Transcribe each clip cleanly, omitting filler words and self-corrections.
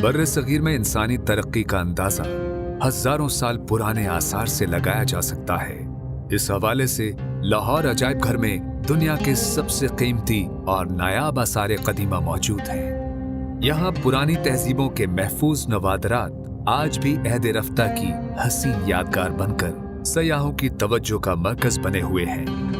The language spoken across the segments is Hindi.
बर्रे सगीर में इंसानी तरक्की का अंदाजा हजारों साल पुराने आसार से लगाया जा सकता है। इस हवाले से लाहौर अजायब घर में दुनिया के सबसे कीमती और नायाब आसार कदीमा मौजूद हैं। यहाँ पुरानी तहजीबों के महफूज नवादरात आज भी अहद रफ्ता की हसीन यादगार बनकर सयाहों की तवज्जो का मरकज बने हुए हैं।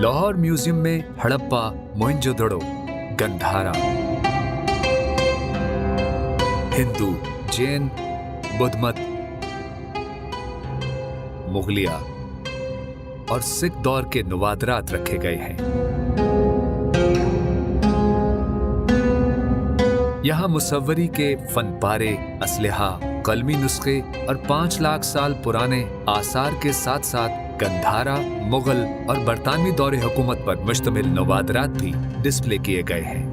लाहौर म्यूजियम में हड़प्पा, मोहनजोदड़ो, गंधारा, हिंदू, जैन, बुद्धमत, मुगलिया और सिख दौर के नवादरात रखे गए हैं। यहां मुसव्वरी के फनपारे, असलहा, कलमी नुस्खे और 5 लाख साल पुराने आसार के साथ साथ गंधारा, मुगल और बरतानवी दौरे हुकूमत पर मुश्तमिल नवादरात भी डिस्प्ले किए गए हैं।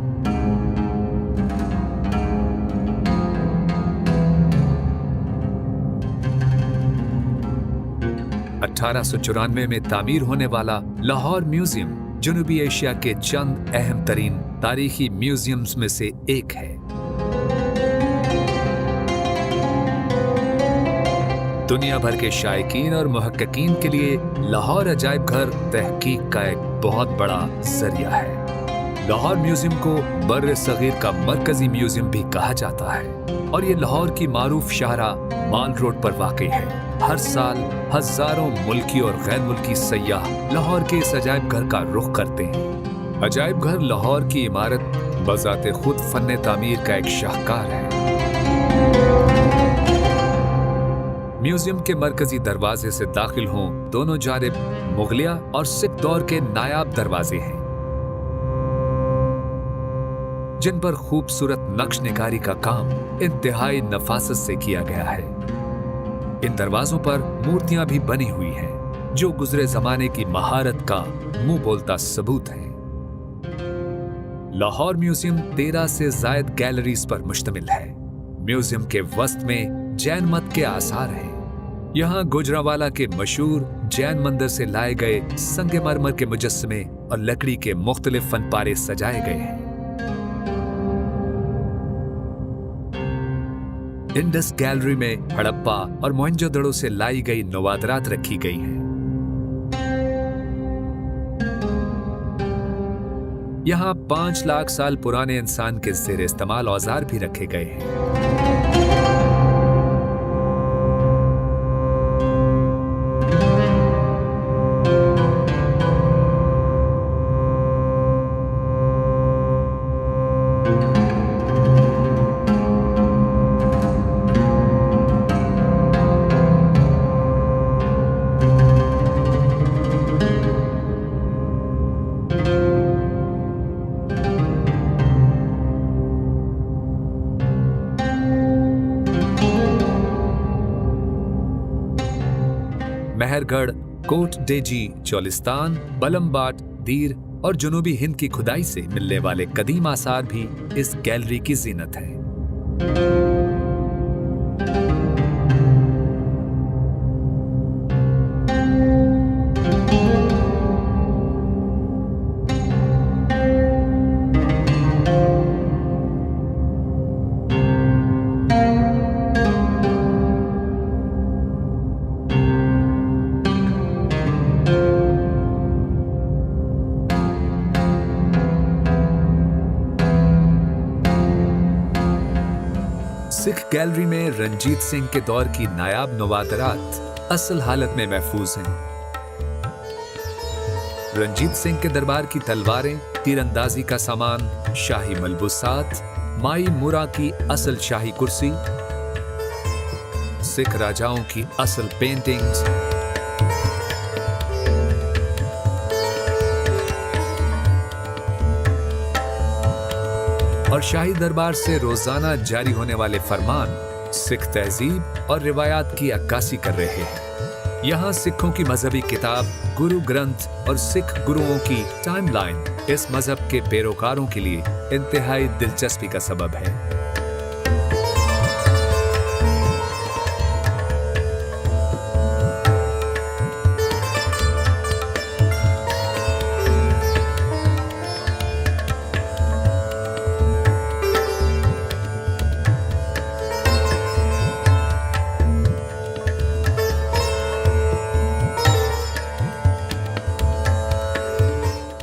1894 में तामीर होने वाला लाहौर म्यूजियम जनूबी एशिया के चंद अहम तरीन तारीखी म्यूजियम्स में से एक है। दुनिया भर के शायकीन और मुहक्किकीन के लिए लाहौर अजायब घर तहकीक का एक बहुत बड़ा जरिया है। लाहौर म्यूजियम को बर्रे सगीर का मरकजी म्यूजियम भी कहा जाता है और ये लाहौर की मारूफ शाहरा माल रोड पर वाक़ई है। हर साल हजारों मुल्की और गैर मुल्की सयाह लाहौर के इस अजायब घर का रुख करते हैं। अजायब घर लाहौर की इमारत बजाते खुद फन्ने तामीर का एक शाहकार है। म्यूजियम के मरकजी दरवाजे से दाखिल हों, दोनों जानिब मुगलिया और सिख दौर के नायाब दरवाजे हैं जिन पर खूबसूरत नक्श निगारी का काम इंतहाई नफासत से किया गया है। इन दरवाजों पर मूर्तियां भी बनी हुई हैं जो गुजरे जमाने की महारत का मुंह बोलता सबूत है। लाहौर म्यूजियम 13 से जायद गैलरीज पर मुश्तमिल है। म्यूजियम के वस्त में जैन मत के आसार हैं। यहाँ गुजरावाला के मशहूर जैन मंदिर से लाए गए संगमरमर के मुजस्समे और लकड़ी के मुख्तलिफ फनपारे सजाए गए हैं। इंडस गैलरी में हड़प्पा और मोहनजोदड़ो से लाई गई नवादरात रखी गई हैं। यहाँ 5 लाख साल पुराने इंसान के ज़ेर इस्तेमाल औजार भी रखे गए हैं। मेहरगढ़, कोट डेजी, चोलिस्तान, बलमबाट, दीर और जुनूबी हिंद की खुदाई से मिलने वाले कदीम आसार भी इस गैलरी की जीनत है। सिख गैलरी में रंजीत सिंह के दौर की नायाब नवादरात असल हालत में महफूज हैं। रंजीत सिंह के दरबार की तलवारें, तीरंदाजी का सामान, शाही मलबूसात, माई मुरा की असल शाही कुर्सी, सिख राजाओं की असल पेंटिंग्स, और शाही दरबार से रोजाना जारी होने वाले फरमान सिख तहजीब और रिवायात की अक्कासी कर रहे हैं। यहाँ सिखों की मजहबी किताब गुरु ग्रंथ और सिख गुरुओं की टाइमलाइन इस मजहब के पैरोकारों के लिए इंतहाई दिलचस्पी का सबब है।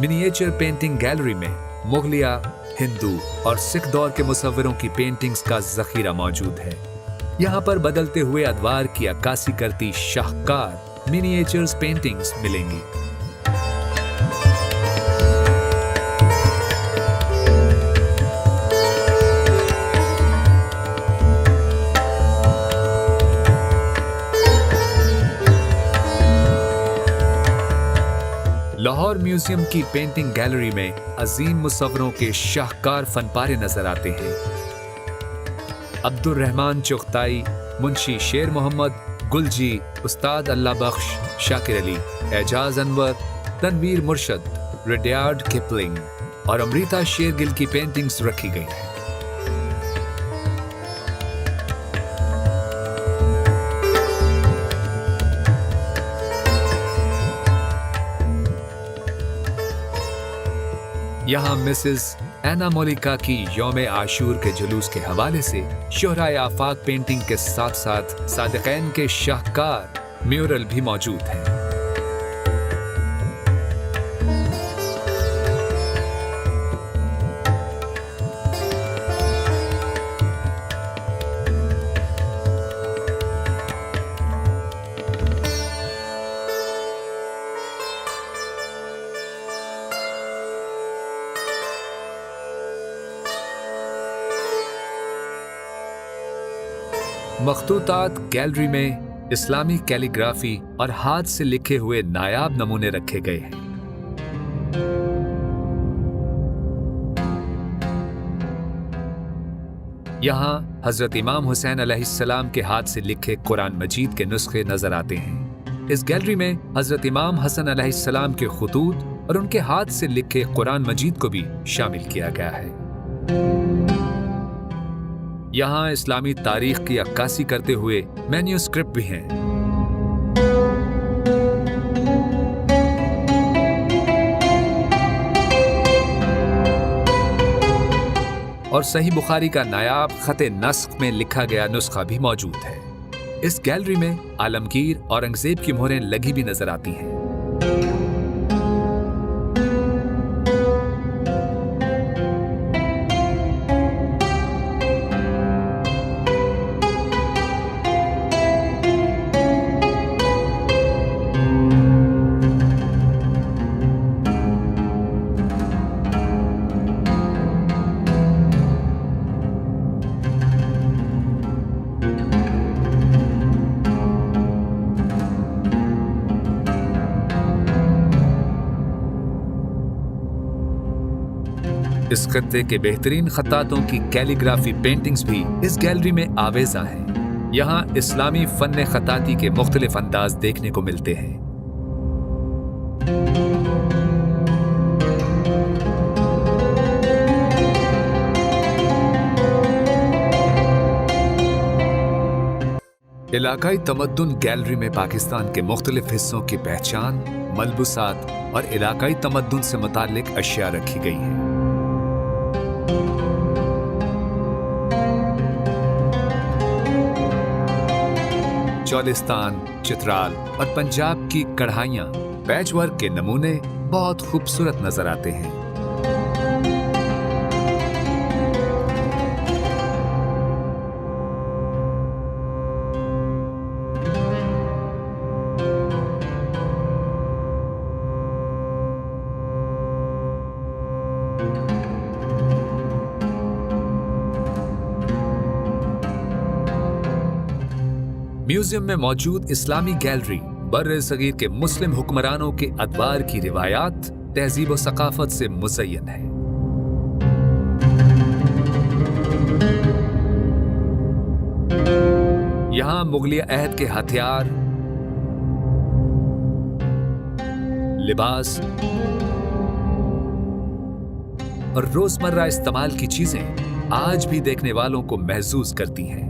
मिनिएचर पेंटिंग गैलरी में मुगलिया, हिंदू और सिख दौर के मुसव्विरों की पेंटिंग्स का जखीरा मौजूद है। यहाँ पर बदलते हुए अदवार की अक्कासी करती शाहकार मिनिएचर्स पेंटिंग्स मिलेंगी। लाहौर म्यूजियम की पेंटिंग गैलरी में अजीम मुसव्वरों के शाहकार फनपारे नजर आते हैं। अब्दुल रहमान चुगताई, मुंशी शेर मोहम्मद, गुलजी, उस्ताद अल्लाह बख्श, शाकिर अली, एजाज अनवर, तनवीर मुर्शद, रुडयार्ड किपलिंग और अमृता शेरगिल की पेंटिंग्स रखी गई हैं। यहाँ मिसेस एना मोलिका की यौम आशूर के जुलूस के हवाले से शोहराए आफाक पेंटिंग के साथ साथ सादिक़ैन के शाहकार म्यूरल भी मौजूद हैं। मखतूतात गैलरी में इस्लामी कैलीग्राफी और हाथ से लिखे हुए नायाब नमूने रखे गए हैं। यहाँ हजरत इमाम हुसैन अलैहिस्सलाम के हाथ से लिखे कुरान मजीद के नुस्खे नजर आते हैं। इस गैलरी में हजरत इमाम हसन अलैहिस्सलाम के खुतूत और उनके हाथ से लिखे कुरान मजीद को भी शामिल किया गया है। यहाँ इस्लामी तारीख की अक्कासी करते हुए मैन्यूस्क्रिप्ट भी हैं। और सही बुखारी का नायाब खते नस्ख में लिखा गया नुस्खा भी मौजूद है। इस गैलरी में आलमगीर औरंगजेब की मोहरें लगी भी नजर आती हैं। इस खत्ते के बेहतरीन खत्तातों की कैलीग्राफी पेंटिंग्स भी इस गैलरी में आवेजा हैं। यहाँ इस्लामी फन खत्ताती के मुख्तलिफ अंदाज देखने को मिलते हैं। इलाकाई तमद्दुन गैलरी में पाकिस्तान के मुख्तलिफ हिस्सों की पहचान, मलबूसात और इलाकाई तमद्दुन से मुताल्लिक अशिया रखी गई हैं। चौलिस्तान, चित्राल और पंजाब की कढ़ाइयाँ, पैचवर्क के नमूने बहुत खूबसूरत नजर आते हैं। म्यूजियम में मौजूद इस्लामी गैलरी बर्रे सगीर के मुस्लिम हुक्मरानों के अदवार की रिवायात, तहजीब और सकाफत से मुज़य्यन है। यहाँ मुगलिया अहद के हथियार, लिबास और रोजमर्रा इस्तेमाल की चीजें आज भी देखने वालों को महसूस करती हैं।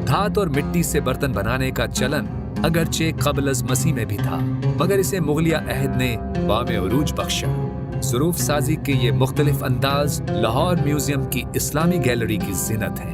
धात और मिट्टी से बर्तन बनाने का चलन अगरचे क़ब्ल-अज़ मसीह में भी था, मगर इसे मुगलिया अहद ने बामे उरूज बख्शा। ज़ुरूफ़ साजी के ये मुख्तलिफ अंदाज लाहौर म्यूजियम की इस्लामी गैलरी की ज़ीनत है।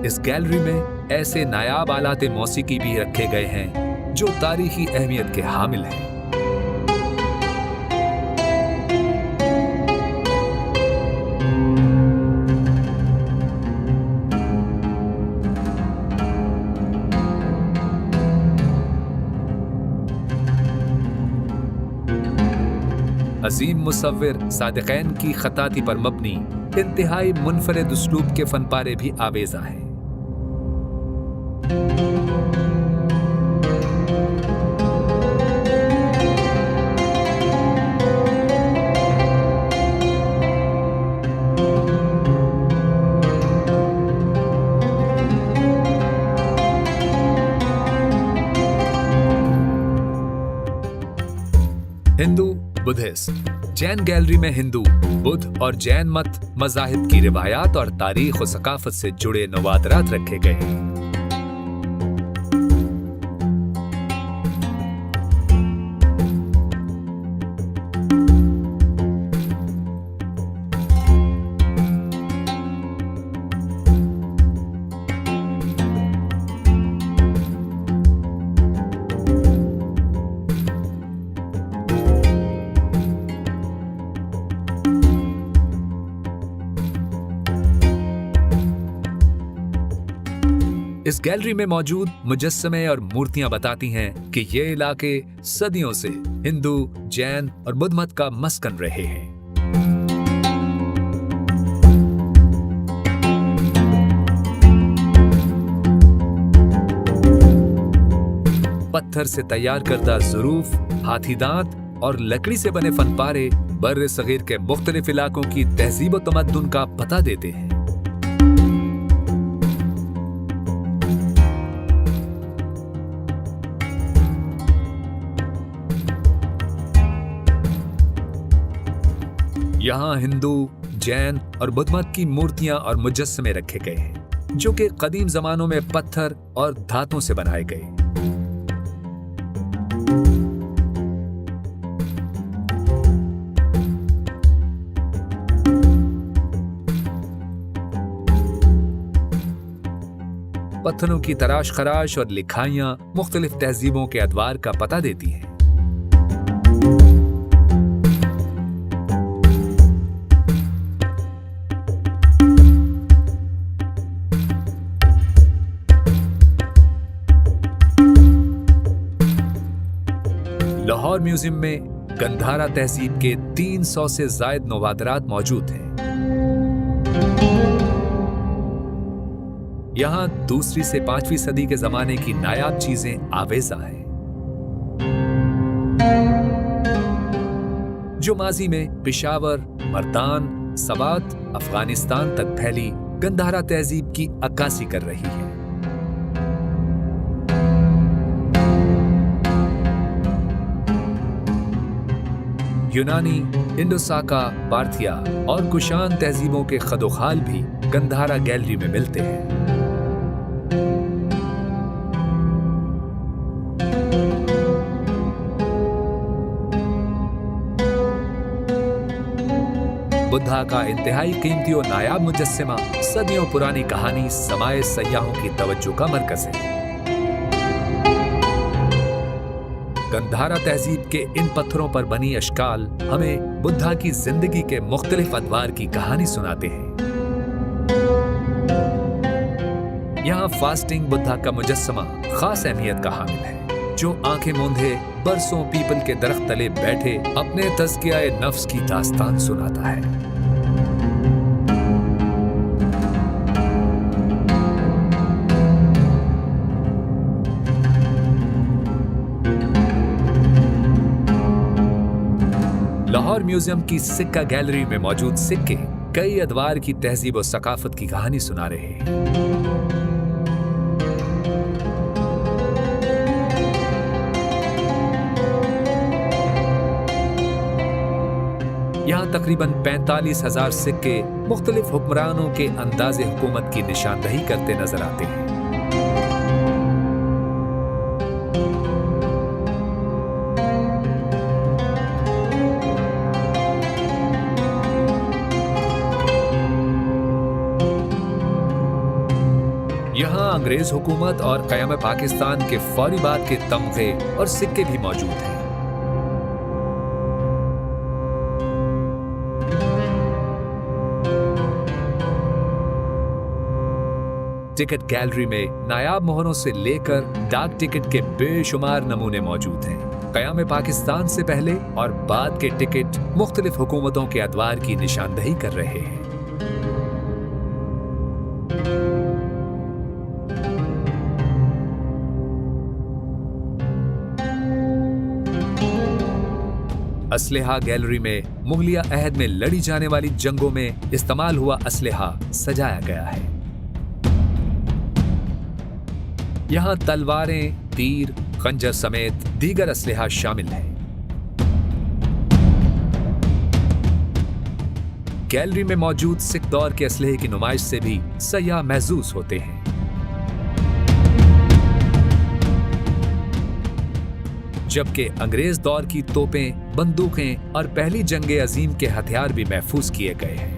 इस गैलरी में ऐसे नायाब आलाते मौसीकी भी रखे गए हैं जो तारीखी अहमियत के हामिल हैं। अजीम मुसव्विर सादिक़ैन की खताती पर मबनी इंतहाई मुनफरिद उस्लूब के फनपारे भी आवेजा हैं। हिंदू बुद्धिस्ट जैन गैलरी में हिंदू, बुद्ध और जैन मत मज़ाहिब की रिवायात और तारीख और सकाफत से जुड़े नवादरात रखे गए हैं। इस गैलरी में मौजूद मुजस्समे और मूर्तियां बताती हैं कि ये इलाके सदियों से हिंदू, जैन और बुद्ध मत का मस्कन रहे हैं। पत्थर से तैयार करदा ज़ुरूफ, हाथी दांत और लकड़ी से बने फनपारे बर्र सगीर के मुख्तलिफ इलाकों की तहजीब व तमद्दुन का पता देते हैं। यहाँ हिंदू, जैन और बुद्ध मत की मूर्तियां और मुजस्समे रखे गए हैं जो कि कदीम जमानों में पत्थर और धातों से बनाए गए। पत्थरों की तराश खराश और लिखाइयां मुख्तलिफ तहजीबों के अदवार का पता देती हैं। लाहौर म्यूजियम में गंधारा तहजीब के 300 से जायद नवादरात मौजूद हैं। यहाँ दूसरी से 5वीं सदी के जमाने की नायाब चीजें आवेजा हैं, जो माजी में पिशावर, मर्दान, सवात, अफगानिस्तान तक फैली गंधारा तहजीब की अक्कासी कर रही है। यूनानी, इंडोसाका, पार्थिया और कुशान तहजीबों के खदोखाल भी गंधारा गैलरी में मिलते हैं। बुद्धा का इंतहाई कीमती और नायाब मुजस्समा सदियों पुरानी कहानी समाए सयाहों की तवज्जो का मरकज है। गंधारा तहजीब के इन पत्थरों पर बनी अश्काल हमें बुद्धा की जिंदगी के मुख्तलिफ अदवार की कहानी सुनाते हैं। यहाँ फास्टिंग बुद्धा का मुजस्समा खास अहमियत का हामिल है, जो आंखें मूंधे बरसों पीपल के दरख्त तले बैठे अपने तज़किया नफ्स की दास्तान सुनाता है। लाहौर म्यूजियम की सिक्का गैलरी में मौजूद सिक्के कई अदवार की तहजीब और सकाफत की कहानी सुना रहे हैं। यहाँ तकरीबन 45,000 सिक्के मुख्तलिफ हुक्मरानों के अंदाज़े हुकूमत की निशानदही करते नजर आते हैं। यहाँ अंग्रेज हुकूमत और क़याम पाकिस्तान के फौरी बाद के तमगे और सिक्के भी मौजूद हैं। टिकट गैलरी में नायाब मोहरों से लेकर डाक टिकट के बेशुमार नमूने मौजूद हैं। क़याम पाकिस्तान से पहले और बाद के टिकट मुख्तलिफ हुकूमतों के अदवार की निशानदही कर रहे हैं। असलहा गैलरी में मुगलिया अहद में लड़ी जाने वाली जंगों में इस्तेमाल हुआ असलहा सजाया गया है। यहाँ तलवारें, तीर, खंजर समेत दीगर असलहा शामिल है। गैलरी में मौजूद सिख दौर के असलहे की नुमाइश से भी सयाह महसूस होते हैं। जबकि अंग्रेज दौर की तोपें, बंदूकें और पहली जंगे अजीम के हथियार भी महफूज किए गए हैं।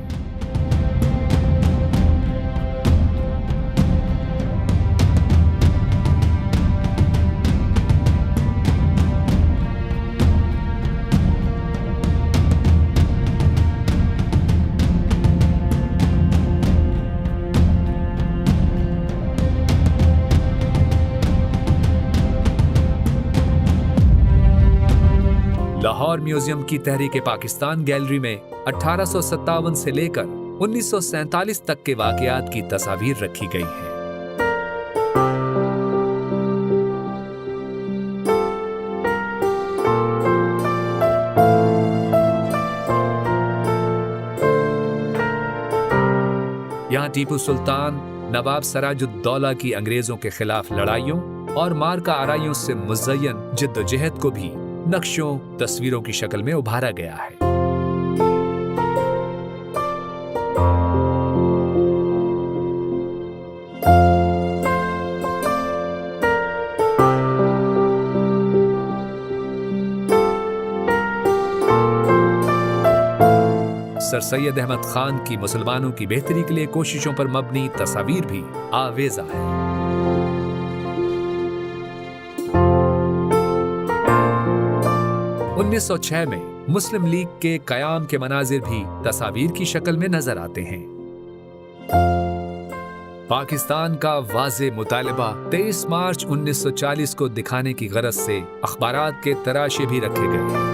लाहौर म्यूजियम की तहरीक पाकिस्तान गैलरी में 1857 से लेकर 1947 तक के वाकयात की तस्वीर रखी गई हैं। यहाँ टीपू सुल्तान, नवाब सराजुद्दौला की अंग्रेजों के खिलाफ लड़ाइयों और मारका आराइयों से मुज़य्यन जिद्दोजहद को भी नक्शों, तस्वीरों की शक्ल में उभारा गया है। सर सैयद अहमद खान की मुसलमानों की बेहतरी के लिए कोशिशों पर मबनी तस्वीर भी आवेजा है। 1906 में मुस्लिम लीग के कयाम के मनाजिर भी तस्वीर की शक्ल में नजर आते हैं। पाकिस्तान का वाज़े मुतालिबा 23 मार्च 1940 को दिखाने की गरज से अखबारात के तराशे भी रखे गए हैं।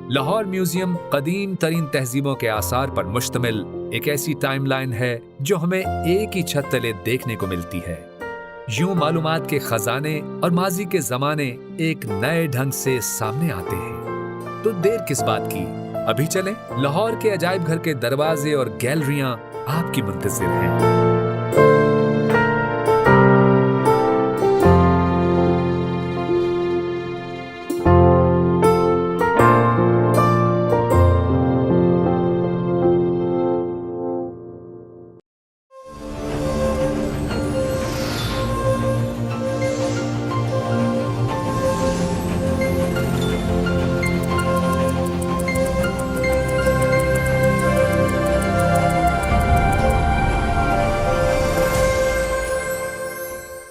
लाहौर म्यूजियम कदीम तरीन तहजीबों के आसार पर मुश्तमिल एक ऐसी टाइमलाइन है जो हमें एक ही छत तले देखने को मिलती है। यूं मालूमात के खजाने और माजी के जमाने एक नए ढंग से सामने आते हैं। तो देर किस बात की, अभी चलें, लाहौर के अजायब घर के दरवाजे और गैलरियां आपकी मुंतज़िर हैं।